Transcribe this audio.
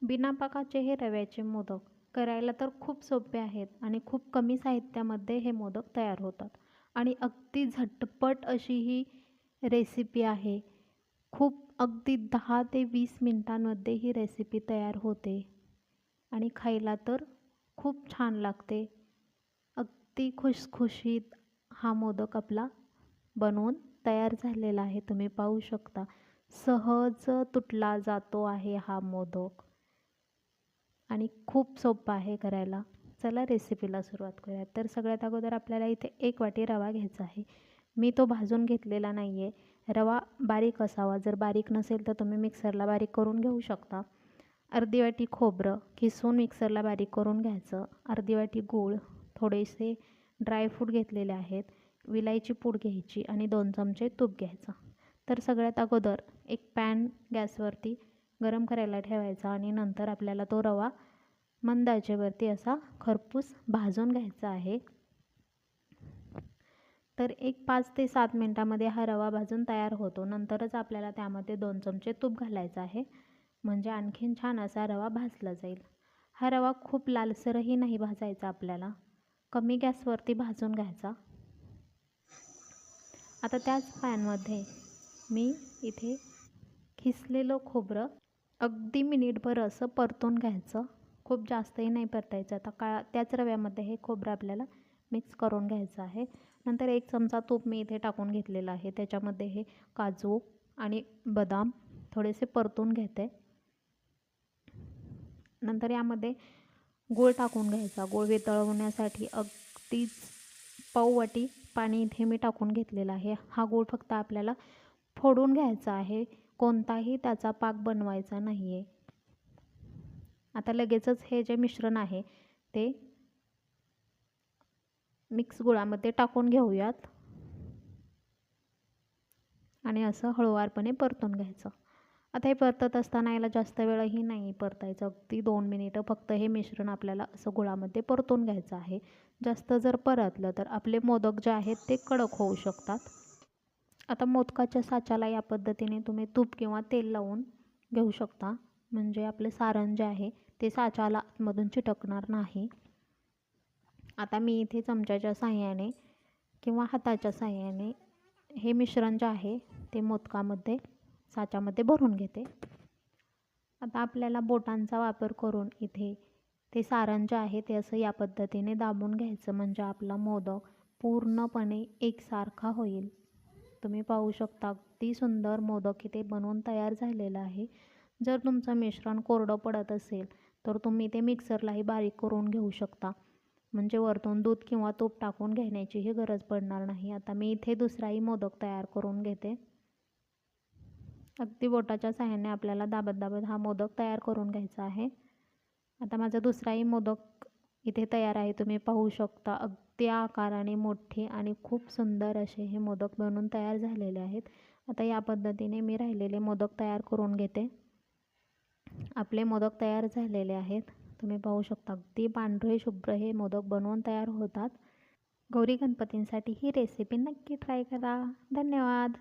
बिना पाकाचे हे रव्याचे मोदक करायला तर खूप सोपे आहेत आणि खूप कमी साहित्यामध्ये हे मोदक तयार होतात आणि अगदी झटपट अशी ही रेसिपी आहे. खूप अगदी 10 ते 20 मिनिटांमध्ये ही रेसिपी तयार होते आणि खायला तर खूप छान लागते. अगदी खुसखुशीत हा मोदक आपला बनवून तयार झालेला आहे. तुम्ही पाहू शकता. सहज तुटला जातो आहे हा मोदक आणि खूप सोपं आहे करायला. चला रेसिपीला सुरुवात करूया. तर सगळ्यात अगोदर आपल्याला इथे 1 वाटी रवा घ्यायचा आहे. मी तो भाजून घेतलेला नाही आहे. रवा बारीक असावा. जर बारीक नसेल तर तुम्ही मिक्सरला बारीक करून घेऊ शकता. अर्धी वाटी खोबरं किसून मिक्सरला बारीक करून घ्यायचं. अर्धी वाटी गूळ, थोडेसे ड्रायफ्रूट घेतलेले आहेत, विलायची पूड घ्यायची आणि 2 चमचे तूप घ्यायचं. तर सगळ्यात अगोदर एक पॅन गॅसवरती गरम करायला ठेवायचा आणि नंतर आपल्याला तो रवा मंद आचेवरती असा खरपूस भाजून घ्यायचा आहे. तर एक 5 ते 7 मिनटामध्ये हा रवा भाजून तयार होतो. नंतरच आपल्याला त्यामध्ये 2 चमचे तूप घालायचं आहे, म्हणजे आणखीन छान असा रवा भाजला जाईल. हा रवा खूप लालसरही नाही भाजायचा आपल्याला, कमी गॅसवरती भाजून घ्यायचा. आता त्याच पॅनमध्ये मी इथे खिसलेलं खोबरं अगदी मिनिटभर असं परतून घ्यायचं. खूप जास्तही नाही परतायचं. आता त्याच रव्यामध्ये हे खोबरं आपल्याला मिक्स करून घ्यायचं आहे. नंतर 1 चमचा तूप मी इथे टाकून घेतलेलं आहे. त्याच्यामध्ये हे काजू आणि बदाम थोडेसे परतून घेते. नंतर यामध्ये गूळ टाकून घ्यायचा. गूळ वितळवण्यासाठी अगदीच पाव वाटी पाणी इथे मी टाकून घेतलेलं आहे. हा गूळ फक्त आपल्याला फोडून घ्यायचा आहे, कोणताही त्याचा पाक बनवायचा नाही आहे. आता लगेचच हे जे मिश्रण आहे ते मिक्स गुळामध्ये टाकून घेऊयात आणि असं हळूवारपणे परतून घ्यायचं. आता हे परतत असताना याला जास्त वेळही नाही परतायचं. अगदी 2 मिनिटं फक्त हे मिश्रण आपल्याला असं गुळामध्ये परतून घ्यायचं आहे. जास्त जर परतलं तर आपले मोदक जे आहेत ते कडक होऊ शकतात. आता मोदकाच्या साच्याला या पद्धतीने तुम्ही तूप किंवा तेल लावून घेऊ शकता, म्हणजे आपले सारण जे आहे ते साच्याला आतमधून चिटकणार नाही. आता मी इथे चमच्याच्या साहाय्याने किंवा हाताच्या साहाय्याने हे मिश्रण जे आहे ते मोदकामध्ये साच्यामध्ये भरून घेते. आता आपल्याला बोटांचा वापर करून इथे ते सारण जे आहे ते असं या पद्धतीने दाबून घ्यायचं, म्हणजे आपला मोदक पूर्णपणे एकसारखा होईल. तुम्ही पाहू शकता अगदी सुंदर मोदक इथे बनवून तयार झालेलं आहे. जर तुमचं मिश्रण कोरडं पडत असेल तर तुम्ही ते मिक्सरलाही बारीक करून घेऊ शकता, म्हणजे वरतून दूध किंवा तूप टाकून घेण्याचीही गरज पडणार नाही. आता मी इथे दुसराही मोदक तयार करून घेते. अगदी बोटाच्या साहाय्याने आपल्याला दाबत दाबत हा मोदक तयार करून घ्यायचा आहे. आता माझा दुसराही मोदक इथे तयार आहे. तुम्ही पाहू शकता अगदी आकाराने मोठे आणि खूप सुंदर असे हे मोदक बनवून तयार झालेले आहेत. आता या पद्धतीने मी राहिलेले मोदक तयार करून घेते. आपले मोदक तयार झालेले आहेत. तुम्ही पाहू शकता अगदी पांढरे शुभ्र हे मोदक बनवून तयार होतात. गौरी गणपतींसाठी ही रेसिपी नक्की ट्राय करा. धन्यवाद.